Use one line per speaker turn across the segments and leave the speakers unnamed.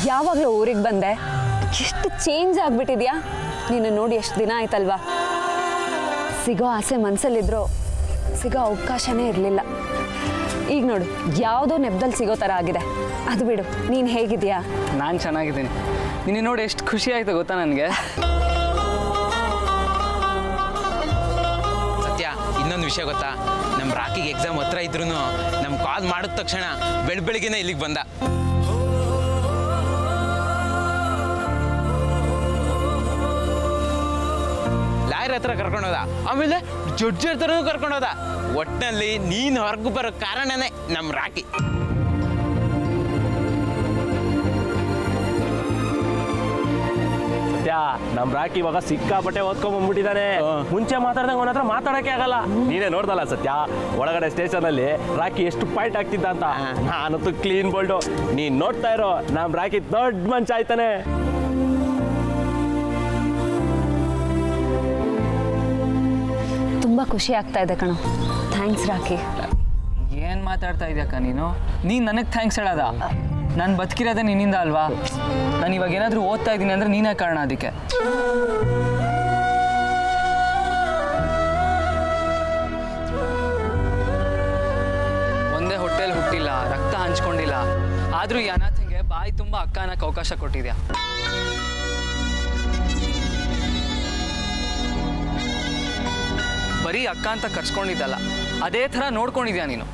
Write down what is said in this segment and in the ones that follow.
ಯಾವಾಗಲೂ ಊರಿಗೆ ಬಂದೆ, ಎಷ್ಟು ಚೇಂಜ್ ಆಗಿಬಿಟ್ಟಿದ್ಯಾ. ನೀನು ನೋಡಿ ಎಷ್ಟು ದಿನ ಆಯ್ತಲ್ವಾ. ಸಿಗೋ ಆಸೆ ಮನಸ್ಸಲ್ಲಿದ್ರು ಸಿಗೋ ಅವಕಾಶನೇ ಇರಲಿಲ್ಲ. ಈಗ ನೋಡು, ಯಾವುದೋ ನೆಪದಲ್ಲಿ ಸಿಗೋ ಥರ ಆಗಿದೆ. ಅದು ಬಿಡು, ನೀನು ಹೇಗಿದೆಯಾ?
ನಾನು ಚೆನ್ನಾಗಿದ್ದೀನಿ. ನಿನ್ನ ನೋಡಿ ಎಷ್ಟು ಖುಷಿ ಆಯಿತು ಗೊತ್ತಾ ನನಗೆ.
ಸತ್ಯ, ಇನ್ನೊಂದು ವಿಷಯ ಗೊತ್ತಾ? ನಮ್ಮ ರಾಕಿಗೆ ಎಕ್ಸಾಮ್ ಹತ್ರ ಇದ್ರೂ ನಮ್ಮ ಕಾಲ್ ಮಾಡಿದ ತಕ್ಷಣ ಬೆಳಗ್ಗೆನೇ ಇಲ್ಲಿಗೆ ಬಂದ. ಲಾಯರ್ ಹತ್ರ ಕರ್ಕೊಂಡೋದ, ಆಮೇಲೆ ಜಡ್ಜ್ ಹತ್ರನೂ ಕರ್ಕೊಂಡೋದ. ಒಟ್ಟಿನಲ್ಲಿ ನೀನು ಹೊರಗೆ ಬರೋ ಕಾರಣನೇ ನಮ್ಮ ರಾಕಿ.
ನಮ್ ರಾಕಿ ಇವಾಗ ಸಿಕ್ಕಾಪಟ್ಟೆ ಓದ್ಕೊಂಡ್ಬಂದ್ಬಿಟ್ಟಿದ್ದಾನೆ. ಮುಂಚೆ ಮಾತಾಡ್ದಂಗೆ ಅವನ ಹತ್ರ ಮಾತಾಡಕ್ಕೆ ಆಗಲ್ಲ. ನೀನೇ ನೋಡ್ದಲ್ಲ ಸತ್ಯ, ಒಳಗಡೆ ಸ್ಟೇಷನ್ ಅಲ್ಲಿ ರಾಕಿ ಎಷ್ಟು ಪಾಯಿಂಟ್ ಆಗ್ತಿದ್ದ ಅಂತ. ನಾನಂತೂ ಕ್ಲೀನ್ ಬೋಲ್ಡು. ನೀನ್ ನೋಡ್ತಾ ಇರೋ, ನಮ್ ರಾಕಿ ದೊಡ್ಡ ಮಂಚ ಆಯ್ತಾನೆ.
ತುಂಬ ಖುಷಿ ಆಗ್ತಾ ಇದೆ ಕಣೋ. ಥ್ಯಾಂಕ್ಸ್ ರಾಕಿ.
ಏನು ಮಾತಾಡ್ತಾ ಇದೆಯಕ್ಕ ನೀನು ನನಗೆ ಥ್ಯಾಂಕ್ಸ್ ಹೇಳೋದ? ನಾನು ಬದುಕಿರೋದೇ ನಿನ್ನಿಂದ ಅಲ್ವಾ. ನಾನು ಇವಾಗ ಏನಾದರೂ ಓದ್ತಾ ಇದ್ದೀನಿ ಅಂದರೆ ನೀನೇ ಕಾರಣ ಅದಕ್ಕೆ. ಒಂದೇ ಹೊಟ್ಟೆಲಿ ಹುಟ್ಟಿಲ್ಲ, ರಕ್ತ ಹಂಚ್ಕೊಂಡಿಲ್ಲ, ಆದರೂ ಈ ಅನಾಥಿಗೆ ಬಾಯಿ ತುಂಬ ಅಕ್ಕ ಅನ್ನೋಕ್ಕೆ ಅವಕಾಶ ಕೊಟ್ಟಿದ್ಯಾ. ಬರೀ ಅಕ್ಕ ಅಂತ ಕರ್ಸ್ಕೊಂಡಿದ್ದಲ್ಲ, ಅದೇ ಥರ ನೋಡ್ಕೊಂಡಿದ್ಯಾ ನೀನು.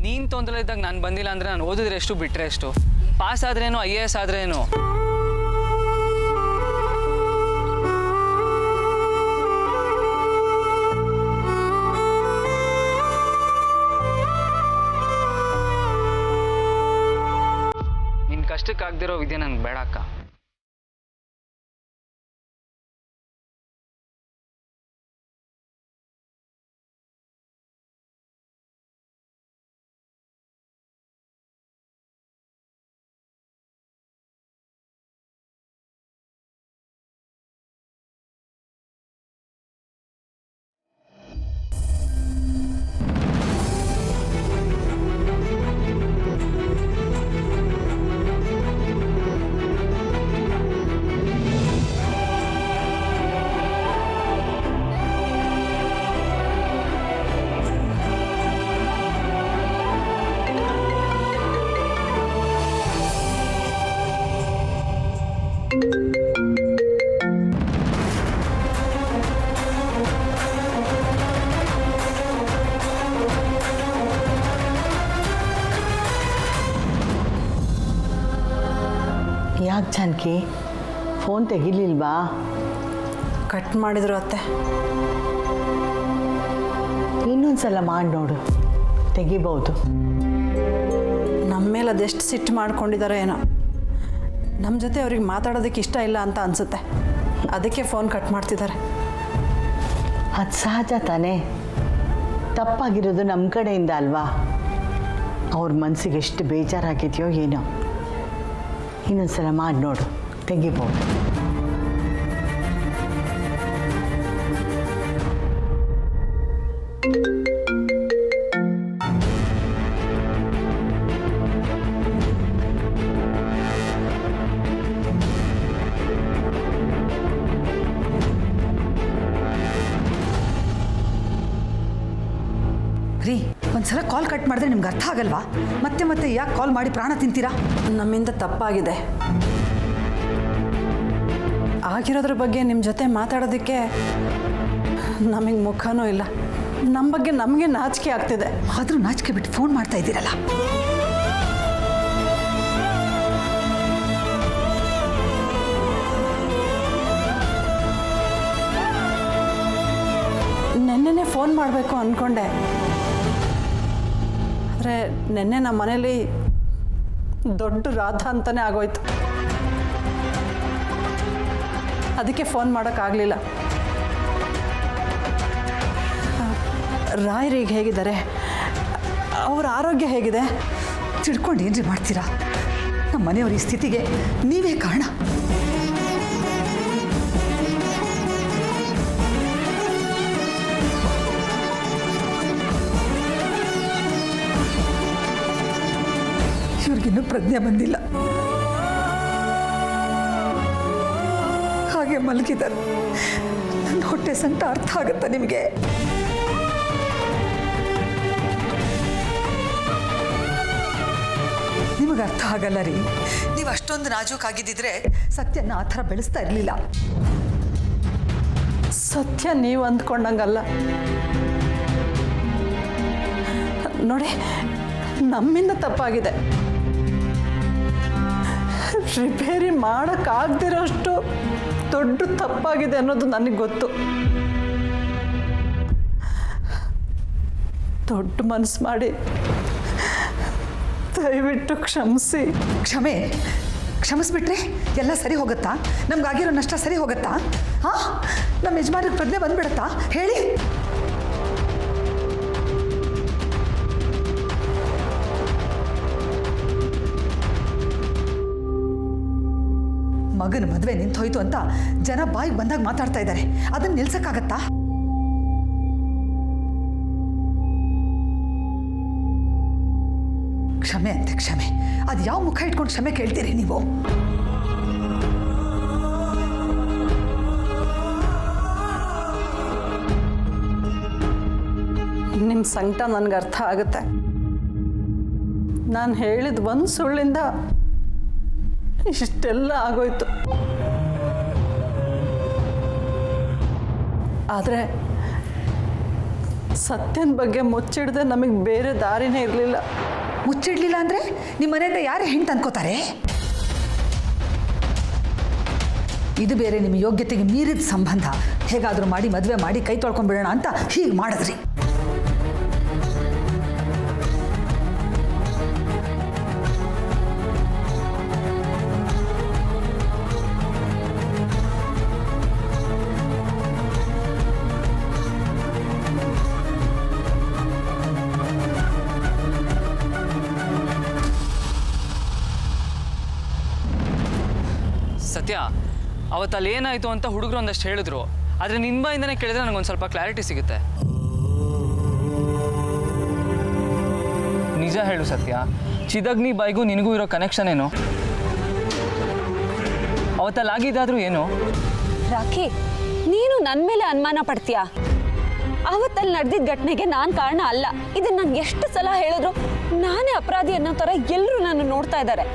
ನೀನು ತೊಂದರೆ ಇದ್ದಾಗ ನಾನು ಬಂದಿಲ್ಲ ಅಂದರೆ ನಾನು ಓದಿದ್ರೆ ಎಷ್ಟು ಬಿಟ್ಟರೆ ಎಷ್ಟು, ಪಾಸ್ ಆದ್ರೇನು IAS ಆದ್ರೇನು. ನಿನ್ನ ಕಷ್ಟಕ್ಕಾಗದಿರೋ ವಿದ್ಯೆ ನನಗೆ ಬೇಡ ಅಕ್ಕ.
ಯಾಕೆ ಜಾನಕಿ ಫೋನ್ ತೆಗಿಲಿಲ್ವಾ?
ಕಟ್ ಮಾಡಿದ್ರು ಅತ್ತೆ.
ಇನ್ನೊಂದ್ಸಲ ಮಾಡಿ ನೋಡು, ತೆಗಿಬಹುದು.
ನಮ್ಮ ಮೇಲೆ ಅದೆಷ್ಟು ಸಿಟ್ಟು ಮಾಡ್ಕೊಂಡಿದ್ದಾರೋ ಏನೋ. ನಮ್ಮ ಜೊತೆ ಅವ್ರಿಗೆ ಮಾತಾಡೋದಕ್ಕೆ ಇಷ್ಟ ಇಲ್ಲ ಅಂತ ಅನಿಸುತ್ತೆ, ಅದಕ್ಕೆ ಫೋನ್ ಕಟ್ ಮಾಡ್ತಿದ್ದಾರೆ.
ಅದು ಸಹಜ ತಾನೇ. ತಪ್ಪಾಗಿರೋದು ನಮ್ಮ ಕಡೆಯಿಂದ ಅಲ್ವಾ. ಅವ್ರ ಮನಸ್ಸಿಗೆ ಎಷ್ಟು ಬೇಜಾರಾಗಿದೆಯೋ ಏನೋ. ಇನ್ನೊಂದ್ಸಲ ಮಾಡಿ ನೋಡು, ತೆಗಿಬೋದು.
ರೀ, ಒಂದ್ಸಲ ಕಾಲ್ ಕಟ್ ಮಾಡಿದ್ರೆ ನಿಮ್ಗೆ ಅರ್ಥ ಆಗಲ್ವಾ? ಮತ್ತೆ ಮತ್ತೆ ಯಾಕೆ ಕಾಲ್ ಮಾಡಿ ಪ್ರಾಣ ತಿಂತೀರಾ?
ನಮ್ಮಿಂದ ತಪ್ಪಾಗಿದೆ. ಆಗಿರೋದ್ರ ಬಗ್ಗೆ ನಿಮ್ಮ ಜೊತೆ ಮಾತಾಡೋದಕ್ಕೆ ನಮಗೆ ಮುಖನೂ ಇಲ್ಲ. ನಮ್ಮ ಬಗ್ಗೆ ನಮಗೆ ನಾಚಿಕೆ ಆಗ್ತಿದೆ.
ಆದರೂ ನಾಚಿಕೆ ಬಿಟ್ಟು ಫೋನ್ ಮಾಡ್ತಾ ಇದ್ದೀರಲ್ಲ.
ನೆನ್ನೆನೇ ಫೋನ್ ಮಾಡಬೇಕು ಅಂದ್ಕೊಂಡೆ, ಆದರೆ ನೆನ್ನೆ ನಮ್ಮ ಮನೇಲಿ ದೊಡ್ಡ ರಾಧ ಅಂತಲೇ ಆಗೋಯ್ತು. ಅದಕ್ಕೆ ಫೋನ್ ಮಾಡೋಕ್ಕಾಗಲಿಲ್ಲ. ರಾಯರಿಗೆ ಹೇಗಿದ್ದಾರೆ? ಅವ್ರ ಆರೋಗ್ಯ ಹೇಗಿದೆ?
ತಿಳ್ಕೊಂಡು ಏನ್ರಿ ಮಾಡ್ತೀರಾ? ನಮ್ಮ ಮನೆಯವ್ರ ಈ ಸ್ಥಿತಿಗೆ ನೀವೇ ಕಾರಣ. ಇನ್ನೂ ಪ್ರಜ್ಞೆ ಬಂದಿಲ್ಲ. ಹಾಗೆ ಮಲಗಿದ್ದಾರೆ. ನನ್ನ ಹೊಟ್ಟೆ ಸಂಕಟ ಅರ್ಥ ಆಗುತ್ತಾ ನಿಮಗೆ? ನಿಮಗೆ ಅರ್ಥ ಆಗಲ್ಲ ರೀ. ನೀವು ಅಷ್ಟೊಂದು ನಾಜೂಕಾಗಿದ್ದಿದ್ರೆ ಸತ್ಯನ ಆ ಥರ ಬೆಳೆಸ್ತಾ ಇರಲಿಲ್ಲ.
ಸತ್ಯ ನೀವು ಅಂದ್ಕೊಂಡಂಗಲ್ಲ ನೋಡಿ, ನಮ್ಮಿಂದ ತಪ್ಪಾಗಿದೆ. ರಿಪೇರಿ ಮಾಡೋಕ್ಕಾಗದಿರೋಷ್ಟು ದೊಡ್ಡ ತಪ್ಪಾಗಿದೆ ಅನ್ನೋದು ನನಗೆ ಗೊತ್ತು. ದೊಡ್ಡ ಮನಸ್ಸು ಮಾಡಿ ದಯವಿಟ್ಟು ಕ್ಷಮಿಸಿ.
ಕ್ಷಮಿಸ್ಬಿಟ್ರೆ ಎಲ್ಲ ಸರಿ ಹೋಗುತ್ತಾ? ನಮ್ಗಾಗಿರೋ ನಷ್ಟ ಸರಿ ಹೋಗುತ್ತಾ? ಹಾಂ, ನಮ್ಮ ಯಜಮಾನಿಗೆ ಪ್ರಜ್ಞೆ ಬಂದ್ಬಿಡುತ್ತಾ ಹೇಳಿ? ಮಗನ ಮದುವೆ ನಿಂತು ಹೋಯ್ತು ಅಂತ ಜನ ಬಾಯಿಗೆ ಬಂದಾಗ ಮಾತಾಡ್ತಾ ಇದ್ದಾರೆ. ಅದನ್ನ ನಿಲ್ಸಕ್ಕಾಗತ್ತಾ? ಕ್ಷಮೆ ಅಂತೆ ಕ್ಷಮೆ. ಅದು ಯಾವ ಮುಖ ಇಟ್ಕೊಂಡು ಕ್ಷಮೆ ಕೇಳ್ತೀರಿ ನೀವು?
ನಿಮ್ಮ ಸಂಕಟ ನನಗೆ ಅರ್ಥ ಆಗುತ್ತೆ. ನಾನು ಹೇಳಿದ ಒಂದು ಸುಳ್ಳಿಂದ ಇಷ್ಟೆಲ್ಲ ಆಗೋಯ್ತು. ಆದರೆ ಸತ್ಯನ ಬಗ್ಗೆ ಮುಚ್ಚಿಡದೆ ನಮಗೆ ಬೇರೆ ದಾರಿನೇ ಇರಲಿಲ್ಲ.
ಮುಚ್ಚಿಡ್ಲಿಲ್ಲ ಅಂದರೆ ನಿಮ್ಮ ಮನೆಯಿಂದ ಯಾರು ಹೆಂಡ್ತು ಅನ್ಕೋತಾರೆ? ಇದು ಬೇರೆ ನಿಮ್ಮ ಯೋಗ್ಯತೆಗೆ ಮೀರಿದ ಸಂಬಂಧ. ಹೇಗಾದರೂ ಮಾಡಿ ಮದುವೆ ಮಾಡಿ ಕೈ ತೊಳ್ಕೊಂಡ್ಬಿಡೋಣ ಅಂತ ಹೀಗೆ ಮಾಡಿದ್ರಿ.
ಸತ್ಯ, ಅವತ್ತಲ್ಲಿ ಏನಾಯಿತು ಅಂತ ಹುಡುಗರು ಒಂದಷ್ಟು ಹೇಳಿದ್ರು. ಆದರೆ ನಿನ್ನ ಬಾಯಿಂದನೇ ಕೇಳಿದ್ರೆ ನನಗೊಂದು ಸ್ವಲ್ಪ ಕ್ಲಾರಿಟಿ ಸಿಗುತ್ತೆ. ನಿಜ ಹೇಳು ಸತ್ಯ, ಚಿದಗ್ನಿ ಬಾಯಿಗೂ ನಿನಗೂ ಇರೋ ಕನೆಕ್ಷನ್ ಏನು? ಅವತ್ತಲ್ಲಿ ಆಗಿದ್ದಾದ್ರೂ ಏನು?
ರಾಖಿ, ನೀನು ನನ್ನ ಮೇಲೆ ಅನುಮಾನ ಪಡ್ತೀಯಾ? ಅವತ್ತಲ್ಲಿ ನಡೆದಿದ್ದ ಘಟನೆಗೆ ನಾನು ಕಾರಣ ಅಲ್ಲ. ಇದನ್ನ ನಾನು ಎಷ್ಟು ಸಲ ಹೇಳಿದ್ರು ನಾನೇ ಅಪರಾಧಿ ಅನ್ನೋ ಥರ ಎಲ್ಲರೂ ನಾನು ನೋಡ್ತಾ ಇದ್ದಾರೆ.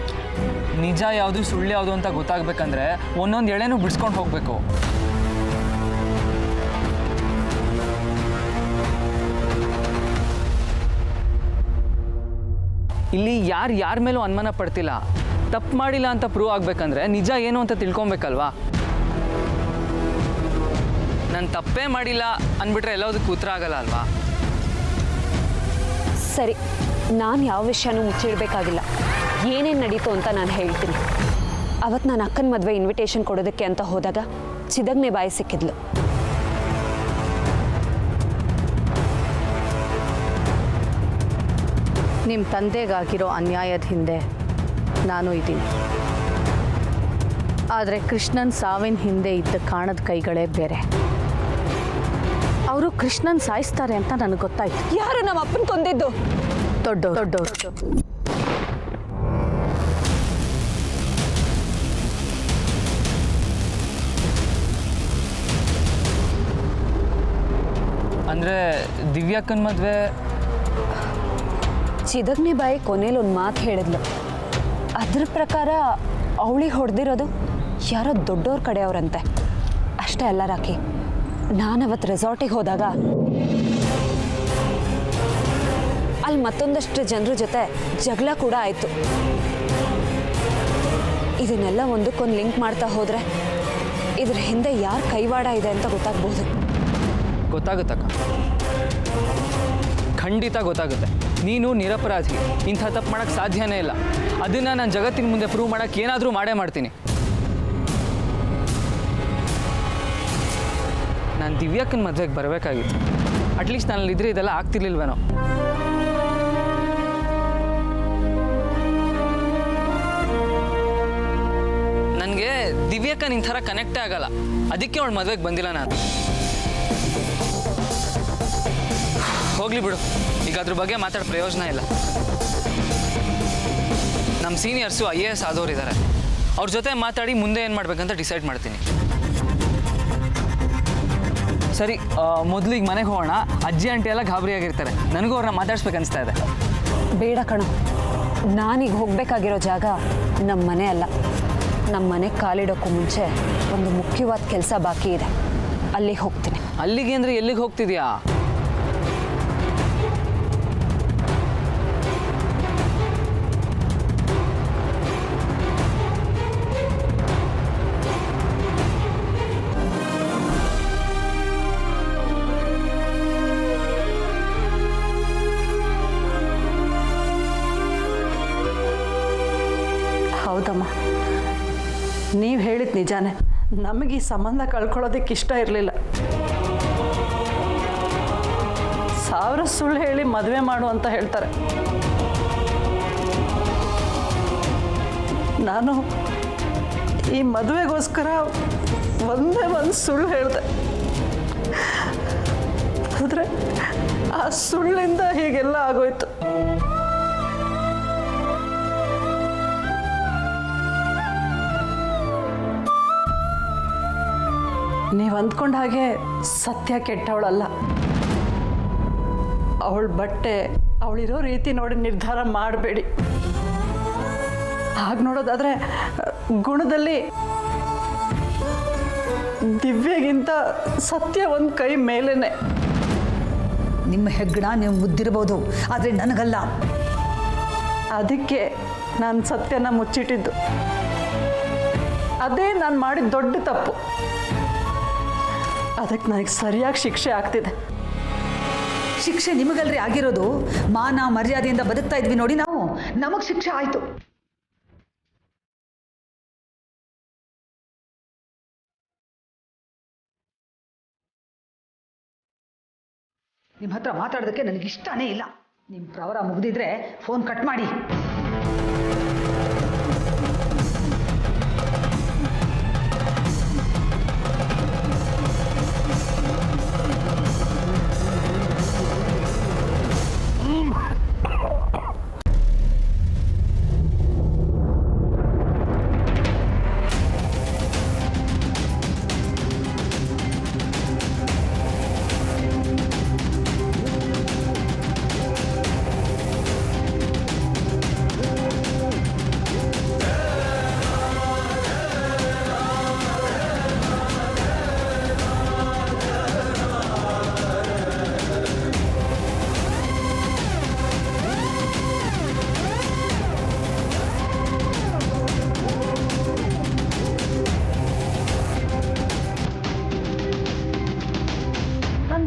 ನಿಜ ಯಾವುದು ಸುಳ್ಳು ಯಾವುದು ಅಂತ ಗೊತ್ತಾಗಬೇಕಂದ್ರೆ ಒಂದೊಂದು ಎಳೆನೂ ಬಿಡಿಸ್ಕೊಂಡು ಹೋಗಬೇಕು. ಇಲ್ಲಿ ಯಾರ ಮೇಲೂ ಅನುಮಾನ ಪಡ್ತಿಲ್ಲ. ತಪ್ಪು ಮಾಡಿಲ್ಲ ಅಂತ ಪ್ರೂವ್ ಆಗಬೇಕಂದ್ರೆ ನಿಜ ಏನು ಅಂತ ತಿಳ್ಕೊಬೇಕಲ್ವಾ? ನಾನು ತಪ್ಪೇ ಮಾಡಿಲ್ಲ ಅಂದ್ಬಿಟ್ರೆ ಎಲ್ಲದಕ್ಕೂ ಉತ್ತರ ಆಗಲ್ಲ ಅಲ್ವಾ?
ಸರಿ, ನಾನು ಯಾವ ವಿಷಯನೂ ಮುಚ್ಚಿಡಬೇಕಾಗಿಲ್ಲ. ಏನೇನು ನಡೀತು ಅಂತ ನಾನು ಹೇಳ್ತೀನಿ. ಅವತ್ತು ನಾನು ಅಕ್ಕನ ಮದುವೆ ಇನ್ವಿಟೇಷನ್ ಕೊಡೋದಕ್ಕೆ ಅಂತ ಹೋದಾಗ ಚಿದಗ್ನೆ ಬಾಯಿ ಸಿಕ್ಕಿದ್ಲು.
ನಿಮ್ಮ ತಂದೆಗಾಗಿರೋ ಅನ್ಯಾಯದ ಹಿಂದೆ ನಾನು ಇದ್ದೀನಿ. ಆದರೆ ಕೃಷ್ಣನ್ ಸಾವಿನ ಹಿಂದೆ ಇದ್ದ ಕಾಣದ ಕೈಗಳೇ ಬೇರೆ. ಅವರು ಕೃಷ್ಣನ್ ಸಾಯಿಸ್ತಾರೆ ಅಂತ ನನಗೆ ಗೊತ್ತಾಯ್ತು.
ಯಾರು ನಮ್ಮ ಅಪ್ಪನ ಕೊಂದಿದ್ದು?
ದೊಡ್ಡವರು.
ಅಂದರೆ ದಿವ್ಯಾಕ್ಕನ ಮದುವೆ?
ಚಿದಗ್ನಿ ಬಾಯಿ ಕೊನೇಲಿ ಒಂದು ಮಾತು ಹೇಳಿದ್ಲು. ಅದ್ರ ಪ್ರಕಾರ ಅವಳಿಗೆ ಹೊಡೆದಿರೋದು ಯಾರೋ ದೊಡ್ಡವ್ರ ಕಡೆಯವ್ರಂತೆ. ಅಷ್ಟೇ ಅಲ್ಲ ರಾಕಿ, ನಾನವತ್ತು ರೆಸಾರ್ಟಿಗೆ ಹೋದಾಗ ಅಲ್ಲಿ ಮತ್ತೊಂದಷ್ಟು ಜನರ ಜೊತೆ ಜಗಳ ಕೂಡ ಆಯಿತು. ಇದನ್ನೆಲ್ಲ ಒಂದಕ್ಕೊಂದು ಲಿಂಕ್ ಮಾಡ್ತಾ ಹೋದರೆ ಇದ್ರ ಹಿಂದೆ ಯಾರ ಕೈವಾಡ ಇದೆ ಅಂತ ಗೊತ್ತಾಗ್ಬೋದು.
ಗೊತ್ತಾಗುತ್ತಕ್ಕ, ಖಂಡಿತ ಗೊತ್ತಾಗುತ್ತೆ. ನೀನು ನಿರಪರಾಧಿ, ಇಂಥ ತಪ್ಪು ಮಾಡೋಕ್ಕೆ ಸಾಧ್ಯನೇ ಇಲ್ಲ. ಅದನ್ನು ನಾನು ಜಗತ್ತಿನ ಮುಂದೆ ಪ್ರೂವ್ ಮಾಡೋಕ್ಕೆ ಏನಾದರೂ ಮಾಡೇ ಮಾಡ್ತೀನಿ. ನಾನು ದಿವ್ಯಾಕ್ಕನ ಮದುವೆಗೆ ಬರಬೇಕಾಗಿತ್ತು. ಅಟ್ಲೀಸ್ಟ್ ನನ್ನಲ್ಲಿದ್ದರೆ ಇದೆಲ್ಲ ಆಗ್ತಿರ್ಲಿಲ್ವೇನೋ. ನನಗೆ ದಿವ್ಯಾಕ್ಕನ ಇಂಥ ಥರ ಕನೆಕ್ಟೇ ಆಗಲ್ಲ. ಅದಕ್ಕೆ ಅವಳು ಮದುವೆಗೆ ಬಂದಿಲ್ಲ ನಾನು. ಹೋಗ್ಲಿ ಬಿಡು, ಈಗ ಅದ್ರ ಬಗ್ಗೆ ಮಾತಾಡೋ ಪ್ರಯೋಜನ ಇಲ್ಲ. ನಮ್ಮ ಸೀನಿಯರ್ಸು IAS ಆದವ್ರು ಇದ್ದಾರೆ. ಅವ್ರ ಜೊತೆ ಮಾತಾಡಿ ಮುಂದೆ ಏನು ಮಾಡ್ಬೇಕಂತ ಡಿಸೈಡ್ ಮಾಡ್ತೀನಿ. ಸರಿ, ಮೊದಲಿಗೆ ಮನೆಗೆ ಹೋಗೋಣ. ಅಜ್ಜಿ ಆಂಟಿ ಎಲ್ಲ ಗಾಬರಿಯಾಗಿರ್ತಾರೆ. ನನಗೂ ಅವ್ರನ್ನ ಮಾತಾಡ್ಸ್ಬೇಕು ಅನಿಸ್ತಾ ಇದೆ.
ಬೇಡ ಕಣೋ, ನಾನೀಗ ಹೋಗಬೇಕಾಗಿರೋ ಜಾಗ ನಮ್ಮ ಮನೆ ಅಲ್ಲ. ನಮ್ಮ ಮನೆಗೆ ಕಾಲಿಡೋಕ್ಕೂ ಮುಂಚೆ ಒಂದು ಮುಖ್ಯವಾದ ಕೆಲಸ ಬಾಕಿ ಇದೆ. ಅಲ್ಲಿಗೆ ಹೋಗ್ತೀನಿ.
ಅಲ್ಲಿಗೆ ಅಂದರೆ ಎಲ್ಲಿಗೆ ಹೋಗ್ತಿದ್ಯಾ?
ಹೌದಮ್ಮ, ನೀವು ಹೇಳಿದ ನಿಜಾನೇ. ನಮಗೆ ಈ ಸಂಬಂಧ ಕಳ್ಕೊಳ್ಳೋದಕ್ಕೆ ಇಷ್ಟ ಇರಲಿಲ್ಲ. 1000 ಸುಳ್ಳು ಹೇಳಿ ಮದುವೆ ಮಾಡು ಅಂತ ಹೇಳ್ತಾರೆ. ನಾನು ಈ ಮದುವೆಗೋಸ್ಕರ ಒಂದೇ ಒಂದು ಸುಳ್ಳು ಹೇಳಿದೆ. ಆದರೆ ಆ ಸುಳ್ಳಿಂದ ಹೀಗೆಲ್ಲ ಆಗೋಯ್ತು. ನೀವು ಅಂದ್ಕೊಂಡ ಹಾಗೆ ಸತ್ಯ ಕೆಟ್ಟವಳಲ್ಲ. ಅವಳ ಬಟ್ಟೆ, ಅವಳಿರೋ ರೀತಿ ನೋಡಿ ನಿರ್ಧಾರ ಮಾಡಬೇಡಿ. ಹಾಗೆ ನೋಡೋದಾದರೆ ಗುಣದಲ್ಲಿ ದಿವ್ಯಗಿಂತ ಸತ್ಯ ಒಂದು ಕೈ ಮೇಲೇನೆ.
ನಿಮ್ಮ ಹೆಗ್ಗಣ ನೀವು ಮುದ್ದಿರ್ಬೋದು, ಆದರೆ ನನಗಲ್ಲ.
ಅದಕ್ಕೆ ನಾನು ಸತ್ಯನ ಮುಚ್ಚಿಟ್ಟಿದ್ದು. ಅದೇ ನಾನು ಮಾಡಿದ ದೊಡ್ಡ ತಪ್ಪು. ಅದಕ್ಕೆ ನನಗೆ ಸರಿಯಾಗಿ ಶಿಕ್ಷೆ ಆಗ್ತಿದೆ.
ಶಿಕ್ಷೆ ನಿಮಗಲ್ರಿ ಆಗಿರೋದು. ಮಾನ ಮರ್ಯಾದೆಯಿಂದ ಬದುಕ್ತಾ ಇದ್ವಿ ನೋಡಿ ನಾವು, ನಮಗೆ ಶಿಕ್ಷೆ ಆಯಿತು. ನಿಮ್ಮ ಹತ್ರ ಮಾತಾಡೋದಕ್ಕೆ ನನಗೆ ಇಷ್ಟನೇ ಇಲ್ಲ. ನಿಮ್ಮ ಪ್ರವರ ಮುಗಿದಿದ್ರೆ ಫೋನ್ ಕಟ್ ಮಾಡಿ.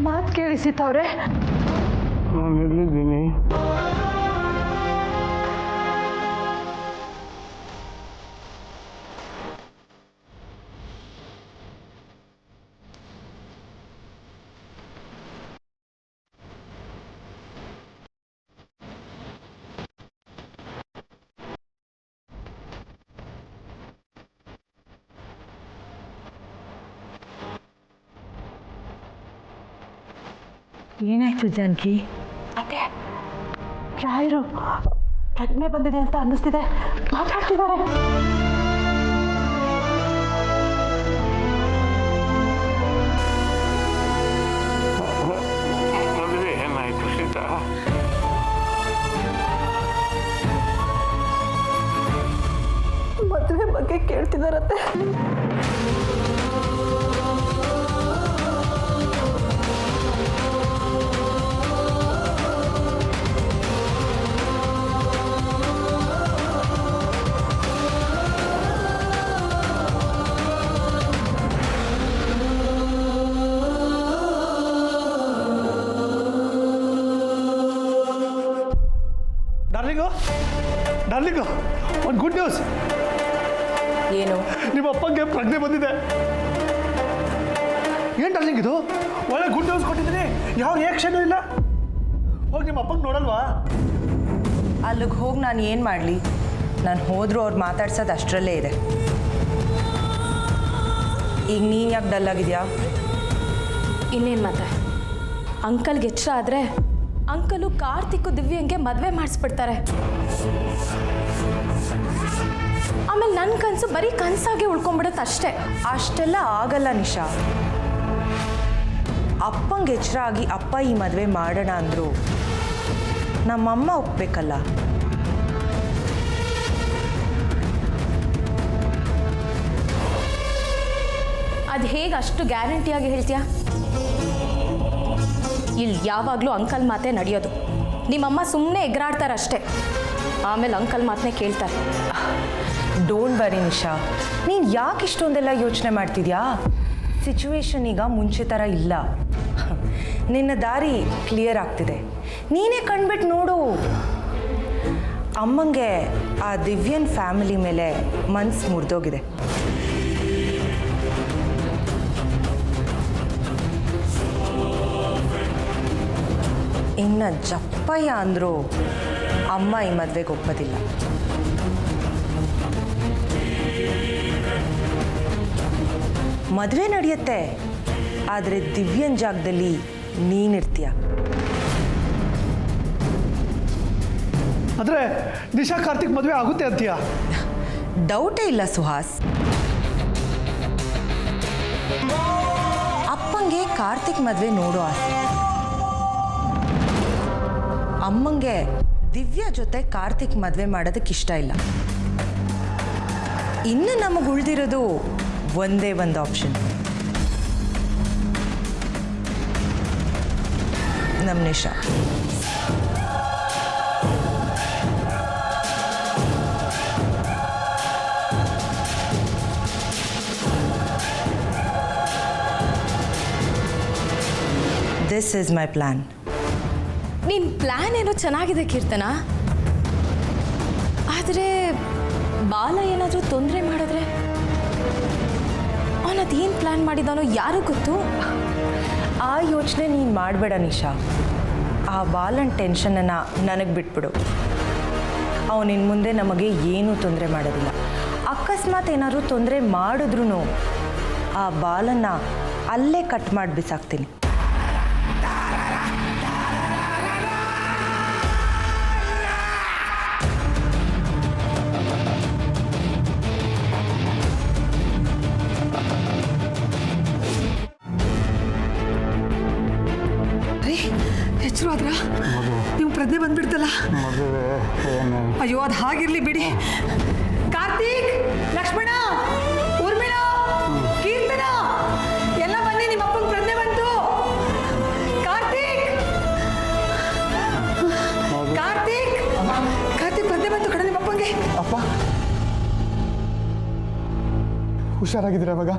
ಮಾತು ಕೇಳಿಸಿತವ್ರೆ.
ನಾನು ಎಲ್ಲಿದ್ದೀನಿ?
ಏನಾಯ್ತು ಜಾನಕಿ?
ಅದೇ ರಾಯರು ಪ್ರಜ್ಞೆ ಬಂದಿದೆ ಅಂತ ಅನ್ನಿಸ್ತಿದೆ. ಮಾತಾಡ್ತಿದ್ದಾರೆ.
ಮದುವೆ ಏನಾಯ್ತು ಸೀತಾ?
ಮದುವೆ ಬಗ್ಗೆ ಕೇಳ್ತಿದಾರತ್ತೆ.
ಡಾರ್ಲಿಂಗು, ಒಂದು ಗುಡ್ ನ್ಯೂಸ್.
ಏನು?
ನಿಮ್ಮ ಅಪ್ಪಂಗೆ ಪ್ರಜ್ಞೆ ಬಂದಿದೆ. ಏನು ಡಾರ್ಲಿಂಗ್ ಇದು? ಒಳ್ಳೆ ಗುಡ್ ನ್ಯೂಸ್ ಕೊಟ್ಟಿದ್ದೀನಿ, ಯಾವ ರಿಯಾಕ್ಷನೂ ಇಲ್ಲ. ಹೋಗಿ ನಿಮ್ಮ ಅಪ್ಪಂಗೆ ನೋಡಲ್ವಾ?
ಅಲ್ಲಿಗೆ ಹೋಗಿ ನಾನು ಏನು ಮಾಡಲಿ? ನಾನು ಹೋದರೂ ಅವ್ರು ಮಾತಾಡ್ಸೋದು ಅಷ್ಟರಲ್ಲೇ ಇದೆ. ಈಗ ನೀನು ಯಾಕೆ ಡಲ್ ಆಗಿದೆಯಾ?
ಇನ್ನೇನು ಮತ್ತೆ, ಅಂಕಲ್ಗೆ ಎಚ್ಚರ ಆದರೆ ಅಂಕಲು ಕಾರ್ತಿಕ್ಕು ದಿವ್ಯಂಗೆ ಮದುವೆ ಮಾಡಿಸ್ಬಿಡ್ತಾರೆ. ಆಮೇಲೆ ನನ್ನ ಕನಸು ಬರೀ ಕನಸಾಗೆ ಉಳ್ಕೊಂಡ್ಬಿಡುತ್ತೆ ಅಷ್ಟೇ.
ಅಷ್ಟೆಲ್ಲ ಆಗಲ್ಲ ನಿಶಾ. ಅಪ್ಪಂಗೆ ಎಚ್ಚರ ಆಗಿ ಅಪ್ಪ ಈ ಮದುವೆ ಮಾಡೋಣ ಅಂದರು ನಮ್ಮಮ್ಮ ಒಪ್ಬೇಕಲ್ಲ.
ಅದು ಹೇಗೆ ಅಷ್ಟು ಗ್ಯಾರಂಟಿಯಾಗಿ ಹೇಳ್ತೀಯಾ? ಇಲ್ಲಿ ಯಾವಾಗಲೂ ಅಂಕಲ್ ಮಾತೇ ನಡೆಯೋದು. ನಿಮ್ಮಮ್ಮ ಸುಮ್ಮನೆ ಎಗರಾಡ್ತಾರಷ್ಟೇ, ಆಮೇಲೆ ಅಂಕಲ್ ಮಾತನ್ನೇ ಕೇಳ್ತಾರೆ.
ಡೋಂಟ್ ವರಿ ನಿಶಾ, ನೀನು ಯಾಕೆ ಇಷ್ಟೊಂದೆಲ್ಲ ಯೋಚನೆ ಮಾಡ್ತಿದ್ಯಾ? ಸಿಚುವೇಶನ್ ಈಗ ಮುಂಚೆ ಥರ ಇಲ್ಲ. ನಿನ್ನ ದಾರಿ ಕ್ಲಿಯರ್ ಆಗ್ತಿದೆ. ನೀನೇ ಕಂಡ್ಬಿಟ್ಟು ನೋಡು. ಅಮ್ಮಂಗೆ ಆ ದಿವ್ಯನ್ ಫ್ಯಾಮಿಲಿ ಮೇಲೆ ಮನ್ಸು ಮುರಿದೋಗಿದೆ. ಇನ್ನು ಜಪ್ಪಯ್ಯ ಅಂದರೂ ಅಮ್ಮ ಈ ಮದುವೆಗೆ ಒಪ್ಪೋದಿಲ್ಲ. ಮದುವೆ ನಡೆಯುತ್ತೆ, ಆದರೆ ದಿವ್ಯನ್ ಜಾಗದಲ್ಲಿ ನೀನಿರ್ತೀಯ.
ಆದರೆ ನಿಶಾ ಕಾರ್ತಿಕ್ ಮದುವೆ ಆಗುತ್ತೆ ಅಂತೀಯಾ?
ಡೌಟೇ ಇಲ್ಲ ಸುಹಾಸ್. ಅಪ್ಪಂಗೆ ಕಾರ್ತಿಕ್ ಮದುವೆ ನೋಡೋ ಆಸೆ, ಅಮ್ಮಂಗೆ ದಿವ್ಯಾ ಜೊತೆ ಕಾರ್ತಿಕ್ ಮದುವೆ ಮಾಡೋದಕ್ಕೆ ಇಷ್ಟ ಇಲ್ಲ. ಇನ್ನು ನಮಗೆ ಉಳಿದಿರೋದು ಒಂದೇ ಒಂದು ಆಪ್ಷನ್, ನಮ್ಮ Nisha. This is my plan.
ನಿನ್ನ ಪ್ಲ್ಯಾನ್ ಏನೋ ಚೆನ್ನಾಗಿದೆ ಕೀರ್ತನ, ಆದರೆ ಬಾಲ ಏನಾದರೂ ತೊಂದರೆ ಮಾಡಿದ್ರೆ ಅವನದೇನು ಪ್ಲ್ಯಾನ್ ಮಾಡಿದಾನೋ ಯಾರು ಗೊತ್ತು.
ಆ ಯೋಚನೆ ನೀನು ಮಾಡಬೇಡ ನಿಶಾ. ಆ ಬಾಲನ್ ಟೆನ್ಷನನ್ನು ನನಗೆ ಬಿಟ್ಬಿಡು. ಅವನಿನ್ ಮುಂದೆ ನಮಗೆ ಏನೂ ತೊಂದರೆ ಮಾಡೋದಿಲ್ಲ. ಅಕಸ್ಮಾತ್ ಏನಾದರೂ ತೊಂದರೆ ಮಾಡಿದ್ರೂ ಆ ಬಾಲನ್ನು ಅಲ್ಲೇ ಕಟ್ ಮಾಡಿ ಬಿಸಾಕ್ತೀನಿ.
ಹೆಚ್ಚರು ಆದ್ರ ನೀವು ಪ್ರಜ್ಞೆ ಬಂದ್ಬಿಡ್ತಲ್ಲ. ಅಯ್ಯೋ ಅದು ಹಾಗಿರ್ಲಿ ಬಿಡಿ. ಕಾರ್ತಿಕ್, ಲಕ್ಷ್ಮಣ, ಊರ್ಮಿಳ, ಕೀರ್ತನ ಎಲ್ಲ ಬನ್ನಿ, ನಿಮ್ಮ ಅಪ್ಪನ ಪ್ರಜ್ಞೆ ಬಂತು. ಕಾರ್ತಿಕ್, ಕಾರ್ತಿಕ್, ಕಾರ್ತಿಕ್ ಪ್ರಜ್ಞೆ ಬಂತು ಕಡೆ ನಿಮ್ಮ ಅಪ್ಪಂಗೆ.
ಅಪ್ಪ ಹುಷಾರಾಗಿದ್ದೀರಾ ಇವಾಗ?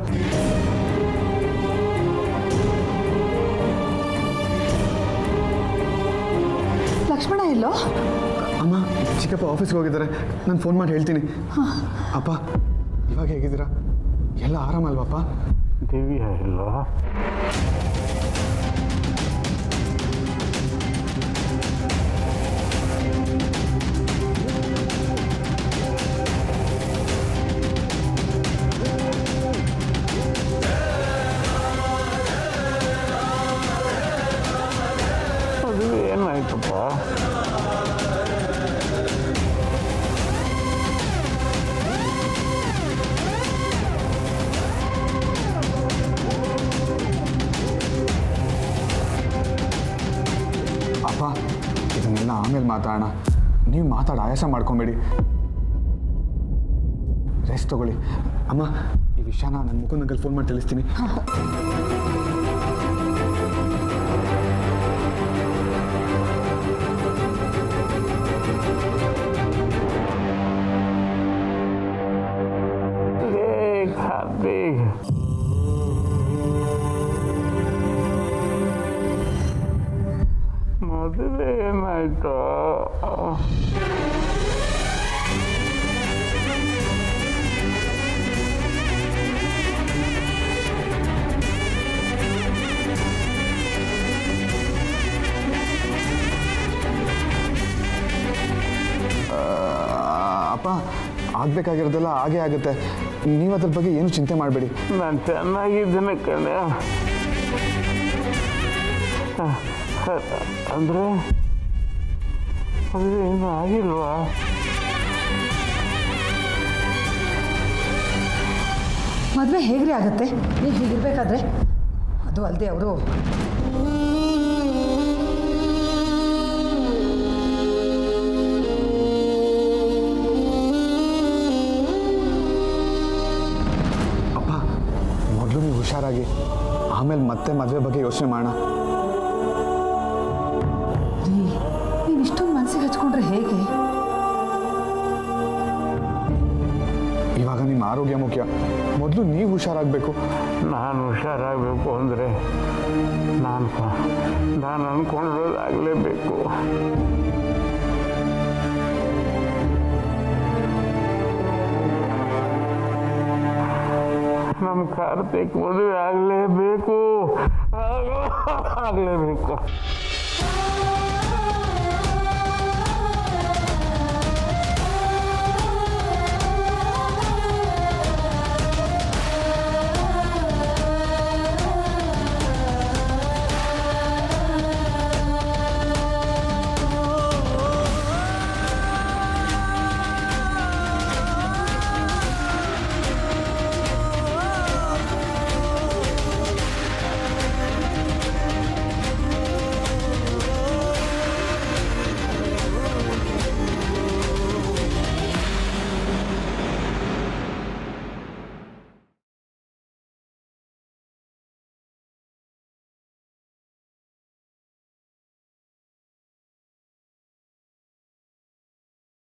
ಲಕ್ಷ್ಮಣ ಎಲ್ಲೋ?
ಅಮ್ಮ, ಚಿಕ್ಕಪ್ಪ ಆಫೀಸ್ಗೆ ಹೋಗಿದ್ದಾರೆ. ನಾನು ಫೋನ್ ಮಾಡಿ ಹೇಳ್ತೀನಿ. ಅಪ್ಪ ಇವಾಗ ಹೇಗಿದ್ದೀರಾ? ಎಲ್ಲ ಆರಾಮಲ್ವಪ್ಪ?
ದಿವ್ಯಾ ಎಲ್ಲೋ? ಅದು ಏನಾಯ್ತಪ್ಪ?
ಅಪ್ಪ ಇದನ್ನೆಲ್ಲ ಆಮೇಲೆ ಮಾತಾಡೋಣ. ನೀವು ಮಾತಾಡಿ ಆಯಾಸ ಮಾಡ್ಕೊಬೇಡಿ, ರೆಸ್ಟ್ ತಗೊಳ್ಳಿ. ಅಮ್ಮ, ಈ ವಿಷಯನ ನನ್ನ ಮುಖಂದಂಗಲ್ಲಿ ಫೋನ್ ಮಾಡಿ ತಿಳಿಸ್ತೀನಿ.
ಮದುವೆ ಏನಾಯ್ತು?
ಅಪ್ಪ, ಆಗಬೇಕಾಗಿರೋದೆಲ್ಲ ಹಾಗೇ ಆಗುತ್ತೆ. ನೀವು ಅದ್ರ ಬಗ್ಗೆ ಏನು ಚಿಂತೆ ಮಾಡಬೇಡಿ.
ನಾನು ಚೆನ್ನಾಗಿದ್ದೇನೆ ಕಣೆ. ಅಂದರೆ ಅದು ಇನ್ನೂ ಆಗಿಲ್ವಾ?
ಮದುವೆ ಹೇಗ್ರಿ ಆಗುತ್ತೆ ನೀವು ಹೀಗಿರ್ಬೇಕಾದ್ರೆ? ಅದು ಅಲ್ಲದೆ ಅವರು
ಅಪ್ಪ ಮೊದಲು ನೀವು ಹುಷಾರಾಗಿ, ಆಮೇಲೆ ಮತ್ತೆ ಮದುವೆ ಬಗ್ಗೆ ಯೋಚನೆ ಮಾಡೋಣ.
ನೀವು ಇಷ್ಟೊಂದು ಮನಸ್ಸಿಗೆ ಹಚ್ಕೊಂಡ್ರೆ ಹೇಗೆ?
ಇವಾಗ ನಿಮ್ಮ ಆರೋಗ್ಯ ಮುಖ್ಯ, ಮೊದಲು ನೀವು ಹುಷಾರಾಗಬೇಕು.
ನಾನು ಹುಷಾರಾಗಬೇಕು ಅಂದರೆ ನಾನು ಅಂದ್ಕೊಂಡಿರೋದಾಗಲೇಬೇಕು. ನಮ್ಮ ಕಾರ್ತಿಕ್ ಮದುವೆ ಆಗಲೇಬೇಕು.